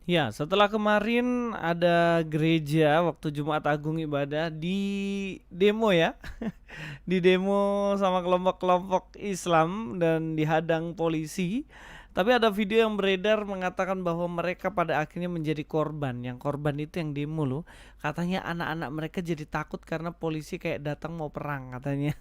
Ya, setelah kemarin ada gereja waktu Jumat Agung ibadah di demo ya, di demo sama kelompok-kelompok Islam dan dihadang polisi. Tapi ada video yang beredar mengatakan bahwa mereka pada akhirnya menjadi korban. Yang korban itu yang demo loh. Katanya anak-anak mereka jadi takut karena polisi kayak datang mau perang katanya.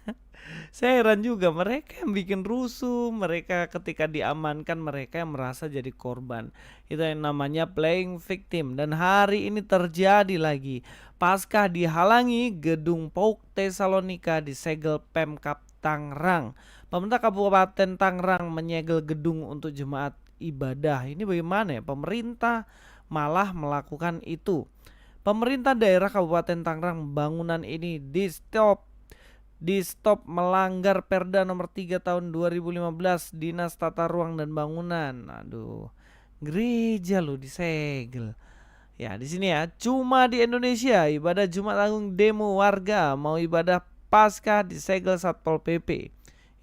Saya heran juga mereka yang bikin rusuh, mereka ketika diamankan mereka yang merasa jadi korban. Itu yang namanya playing victim dan hari ini terjadi lagi. Pasca dihalangi gedung PAUK Tesalonika disegel Pemkab Tangerang. Pemerintah Kabupaten Tangerang menyegel gedung untuk jemaat ibadah. Ini bagaimana ya? Pemerintah malah melakukan itu. Pemerintah daerah Kabupaten Tangerang bangunan ini di stop melanggar Perda nomor 3 tahun 2015 Dinas Tata Ruang dan Bangunan. Aduh, gereja lo disegel. Ya, di sini ya, cuma di Indonesia ibadah Jumat Agung demo warga mau ibadah Paskah disegel Satpol PP.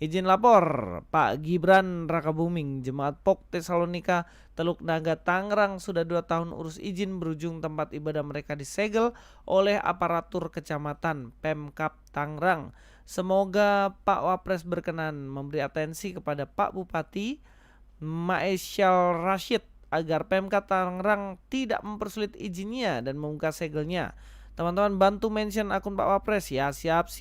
Izin lapor Pak Gibran Rakabuming, Jemaat POK Tesalonika Teluk Naga Tangerang sudah 2 tahun urus izin berujung tempat ibadah mereka disegel oleh aparatur kecamatan Pemkab Tangerang. Semoga Pak Wapres berkenan memberi atensi kepada Pak Bupati Maesyal Rashid agar Pemkab Tangerang tidak mempersulit izinnya dan membuka segelnya. Teman-teman bantu mention akun Pak Wapres ya. Siap.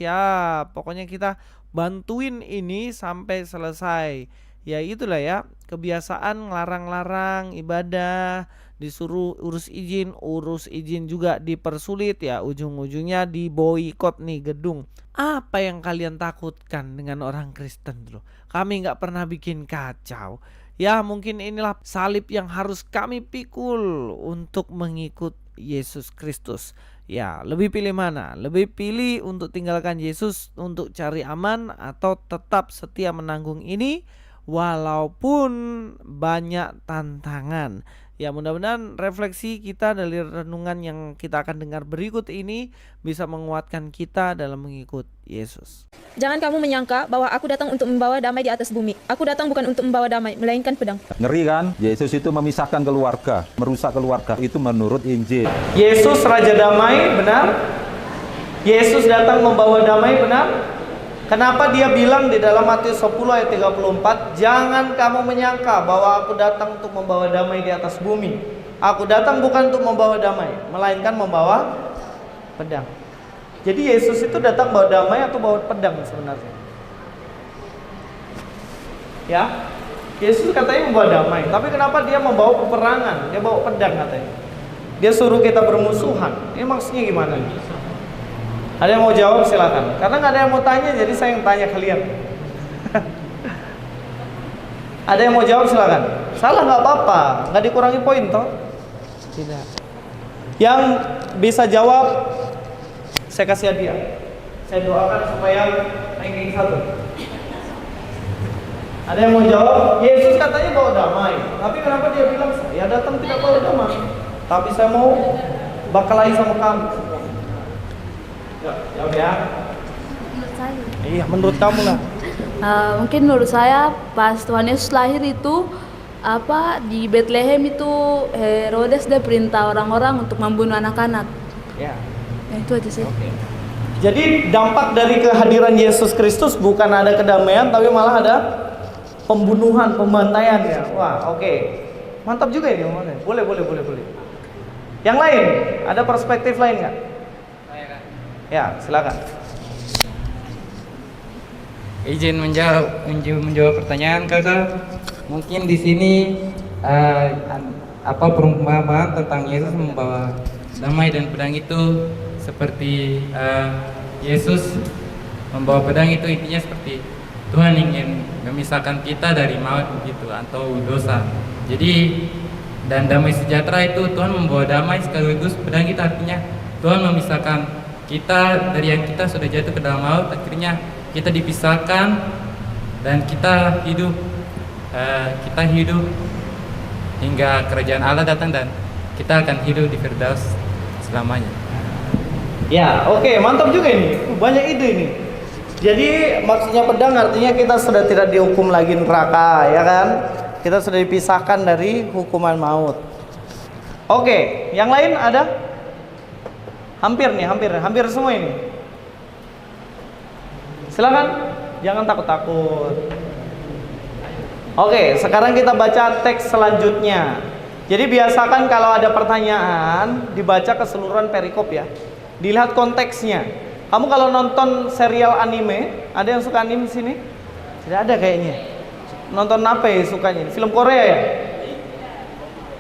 Pokoknya kita bantuin ini sampai selesai. Ya itulah ya, kebiasaan ngelarang-larang ibadah, disuruh urus izin juga dipersulit ya, ujung-ujungnya diboikot nih gedung. Apa yang kalian takutkan dengan orang Kristen dulu? Kami nggak pernah bikin kacau. Ya mungkin inilah salib yang harus kami pikul untuk mengikut Yesus Kristus. Ya, lebih pilih mana? Lebih pilih untuk tinggalkan Yesus untuk cari aman atau tetap setia menanggung ini walaupun banyak tantangan. Ya, mudah-mudahan refleksi kita dari renungan yang kita akan dengar berikut ini bisa menguatkan kita dalam mengikut Yesus. Jangan kamu menyangka bahwa aku datang untuk membawa damai di atas bumi. Aku datang bukan untuk membawa damai, melainkan pedang. Ngeri kan? Yesus itu memisahkan keluarga, merusak keluarga. Itu menurut Injil. Yesus Raja Damai, benar? Yesus datang membawa damai, benar? Kenapa dia bilang di dalam Matius 10 ayat 34, jangan kamu menyangka bahwa aku datang untuk membawa damai di atas bumi. Aku datang bukan untuk membawa damai, melainkan membawa pedang. Jadi Yesus itu datang bawa damai atau bawa pedang sebenarnya? Ya, Yesus katanya membawa damai, tapi kenapa dia membawa peperangan? Dia bawa pedang katanya. Dia suruh kita bermusuhan. Ini maksudnya gimana nih? Ada yang mau jawab silakan. Karena nggak ada yang mau tanya, jadi saya yang tanya kalian. Ada yang mau jawab silakan. Salah nggak apa-apa, nggak dikurangi poin toh. Tidak. Yang bisa jawab, saya kasih hadiah. Saya doakan supaya ranking 1. Ada yang mau jawab? Yesus katanya bawa damai, tapi kenapa dia bilang saya datang tidak bawa damai, tapi saya mau bakalahi sama kamu. Jawab ya. Menurut saya. Iya, menurut kamu lah. Mungkin menurut saya pas Tuhan Yesus lahir itu di Bethlehem itu Herodes dia perintah orang-orang untuk membunuh anak-anak. Ya. Ya, itu aja sih. Oke. Jadi dampak dari kehadiran Yesus Kristus bukan ada kedamaian, tapi malah ada pembunuhan, pembantaian ya. Wah, oke. Mantap juga ini omongannya. Boleh. Yang lain, ada perspektif lain nggak? Ya, silakan. Izin menjawab pertanyaan kakak. Mungkin di sini perumpamaan tentang Yesus membawa damai dan pedang itu seperti Yesus membawa pedang itu intinya seperti Tuhan ingin memisahkan kita dari maut begitu atau dosa. Jadi dan damai sejahtera itu Tuhan membawa damai sekaligus pedang itu artinya Tuhan memisahkan kita dari yang kita sudah jatuh ke dalam maut, akhirnya kita dipisahkan dan kita hidup hingga kerajaan Allah datang dan kita akan hidup di Firdaus selamanya. Ya, oke, mantap juga ini. Banyak ide ini. Jadi maksudnya pedang artinya kita sudah tidak dihukum lagi neraka, ya kan? Kita sudah dipisahkan dari hukuman maut. Oke, yang lain ada? Hampir nih, hampir semua ini. Silakan, jangan takut-takut. Oke, sekarang kita baca teks selanjutnya. Jadi biasakan kalau ada pertanyaan dibaca keseluruhan perikop ya. Dilihat konteksnya. Kamu kalau nonton serial anime, ada yang suka anime di sini? Tidak ada kayaknya. Nonton apa ya sukanya? Film Korea ya?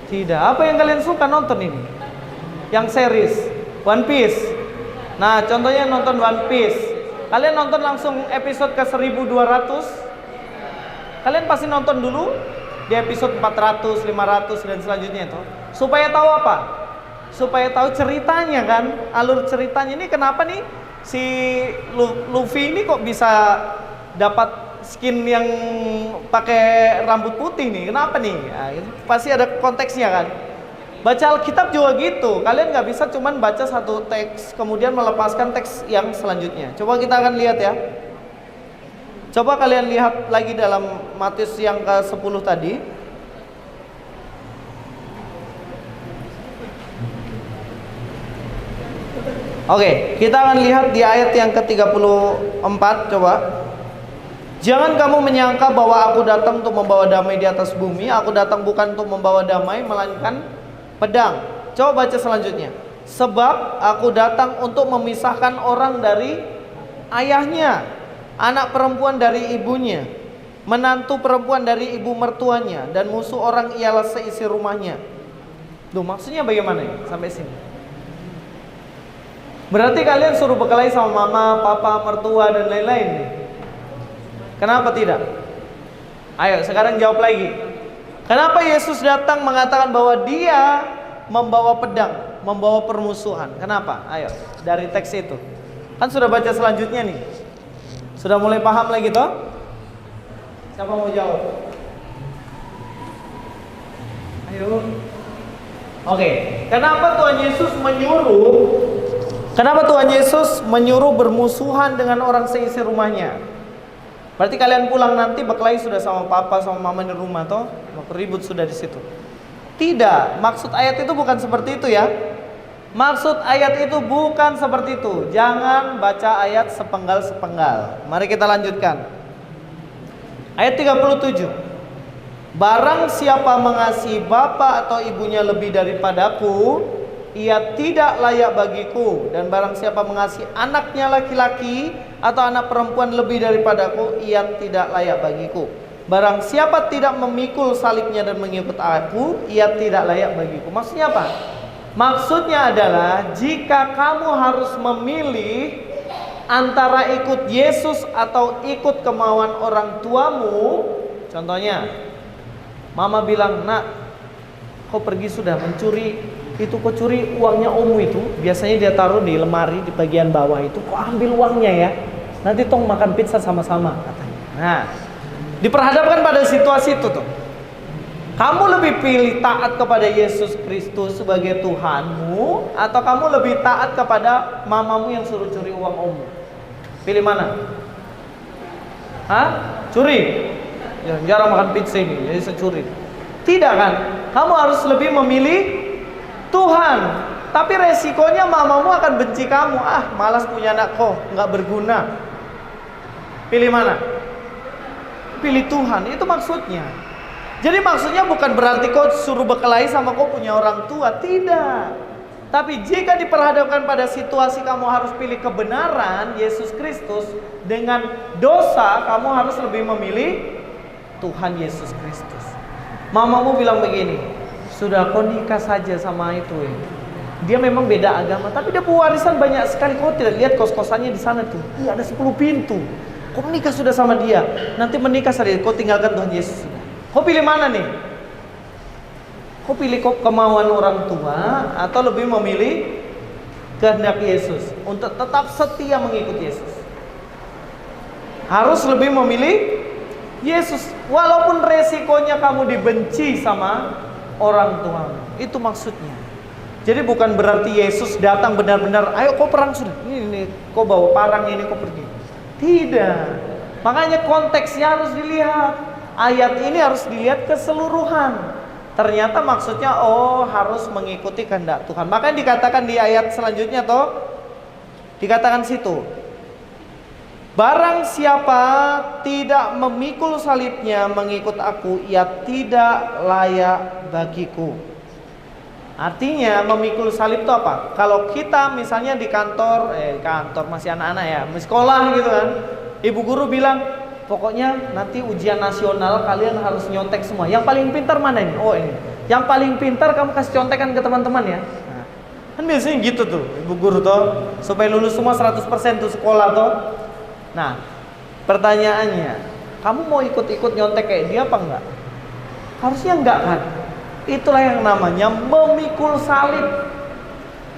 Tidak. Apa yang kalian suka nonton ini? Yang series One Piece. Nah, contohnya nonton One Piece. Kalian nonton langsung episode ke 1200? Kalian pasti nonton dulu di episode 400, 500 dan selanjutnya itu. Supaya tahu apa? Supaya tahu ceritanya kan, alur ceritanya. Ini kenapa nih si Luffy ini kok bisa dapat skin yang pakai rambut putih nih? Kenapa nih? Nah, itu pasti ada konteksnya kan. Baca Alkitab juga gitu. Kalian nggak bisa cuman baca satu teks kemudian melepaskan teks yang selanjutnya. Coba kita akan lihat ya. Coba kalian lihat lagi dalam Matius yang ke-10 tadi. Oke, kita akan lihat di ayat yang ke-34, coba. Jangan kamu menyangka bahwa aku datang untuk membawa damai di atas bumi. Aku datang bukan untuk membawa damai, melainkan pedang. Coba baca selanjutnya. Sebab aku datang untuk memisahkan orang dari ayahnya, anak perempuan dari ibunya, menantu perempuan dari ibu mertuanya, dan musuh orang ialah seisi rumahnya. Duh, maksudnya bagaimana ya sampai sini? Berarti kalian suruh berkelahi sama mama, papa, mertua dan lain-lain nih. Kenapa tidak? Ayo sekarang jawab lagi. Kenapa Yesus datang mengatakan bahwa dia membawa pedang, membawa permusuhan? Kenapa? Ayo dari teks itu. Kan sudah baca selanjutnya nih. Sudah mulai paham lagi toh? Siapa mau jawab? Ayo. Oke, kenapa Tuhan Yesus menyuruh? Kenapa Tuhan Yesus menyuruh bermusuhan dengan orang seisi rumahnya? Berarti kalian pulang nanti berkelahi sudah sama papa sama mama di rumah toh? Ribut sudah di situ. Tidak, maksud ayat itu bukan seperti itu ya. Maksud ayat itu bukan seperti itu. Jangan baca ayat sepenggal-sepenggal. Mari kita lanjutkan. Ayat 37. Barang siapa mengasihi bapa atau ibunya lebih daripadaku, ia tidak layak bagiku. Dan barang siapa mengasihi anaknya laki-laki atau anak perempuan lebih daripadaku, ia tidak layak bagiku. Barang siapa tidak memikul salibnya dan mengikut aku, ia tidak layak bagiku. Maksudnya apa? Maksudnya adalah jika kamu harus memilih antara ikut Yesus atau ikut kemauan orang tuamu. Contohnya, mama bilang, nak, kau pergi sudah mencuri itu, kau curi uangnya ommu itu. Biasanya dia taruh di lemari di bagian bawah itu. Kau ambil uangnya ya, nanti tong makan pizza sama-sama katanya. Nah, diperhadapkan pada situasi itu tuh, kamu lebih pilih taat kepada Yesus Kristus sebagai Tuhanmu, atau kamu lebih taat kepada mamamu yang suruh curi uang ommu? Pilih mana? Hah? Curi? Ya, jarang makan pizza ini, jadi securi. Tidak kan? Kamu harus lebih memilih Tuhan. Tapi resikonya mamamu akan benci kamu. Ah, malas punya anak kok, nggak berguna. Pilih mana? Pilih Tuhan. Itu maksudnya. Jadi maksudnya bukan berarti kau suruh berkelahi sama kau punya orang tua. Tidak. Tapi jika diperhadapkan pada situasi kamu harus pilih kebenaran Yesus Kristus dengan dosa, kamu harus lebih memilih Tuhan Yesus Kristus. Mamamu bilang begini, sudah kau nikah saja sama itu ya. Dia memang beda agama, tapi dia punya warisan banyak sekali. Kau tidak lihat kos-kosannya di sana tuh? Iya, ada 10 pintu. Kau menikah sudah sama dia, nanti menikah saja kau tinggalkan Tuhan Yesus. Kau pilih mana nih? Kau pilih kemauan orang tua atau lebih memilih kehendak Yesus untuk tetap setia mengikut Yesus? Harus lebih memilih Yesus, walaupun resikonya kamu dibenci sama orang tua. Itu maksudnya. Jadi bukan berarti Yesus datang benar-benar, ayo kau perang sudah, ini kau bawa parang ini kau pergi. Tidak. Makanya konteksnya harus dilihat. Ayat ini harus dilihat keseluruhan. ternyata maksudnya harus mengikuti kehendak Tuhan. Maka dikatakan di ayat selanjutnya dikatakan situ, barang siapa tidak memikul salibnya mengikut aku, ia tidak layak bagiku. Artinya memikul salib itu apa? Kalau kita misalnya di kantor masih anak-anak ya, di sekolah gitu kan, ibu guru bilang, pokoknya nanti ujian nasional kalian harus nyontek semua. Yang paling pintar mana ini? Oh ini. Yang paling pintar kamu kasih contekan ke teman-teman ya. Nah, kan biasanya gitu tuh ibu guru supaya lulus semua 100% tuh sekolah Nah, pertanyaannya, kamu mau ikut-ikut nyontek kayak dia apa enggak? Harusnya enggak kan? Itulah yang namanya memikul salib.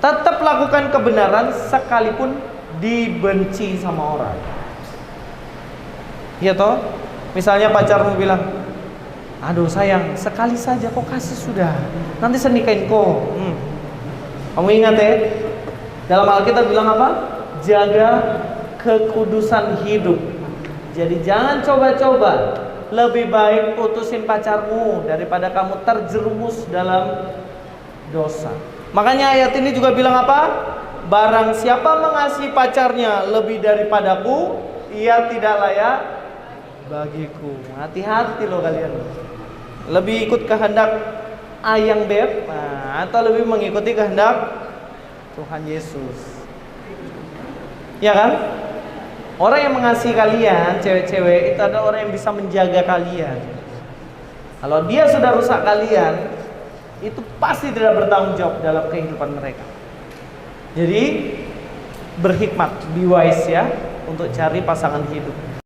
Tetap lakukan kebenaran sekalipun dibenci sama orang. Iya misalnya pacarmu bilang, aduh sayang, sekali saja kok kasih sudah, nanti saya nikahin kok. Kamu ingat ya, dalam Alkitab bilang apa? Jaga kekudusan hidup. Jadi jangan coba-coba, lebih baik putusin pacarmu daripada kamu terjerumus dalam dosa. Makanya ayat ini juga bilang apa? Barang siapa mengasihi pacarnya lebih daripadaku, ia tidak layak bagiku. Hati-hati loh kalian. Lebih ikut kehendak ayang beb, atau lebih mengikuti kehendak Tuhan Yesus. Ya kan? Orang yang mengasihi kalian, cewek-cewek, itu adalah orang yang bisa menjaga kalian. Kalau dia sudah rusak kalian, itu pasti tidak bertanggung jawab dalam kehidupan mereka. Jadi berhikmat, be wise ya, untuk cari pasangan hidup.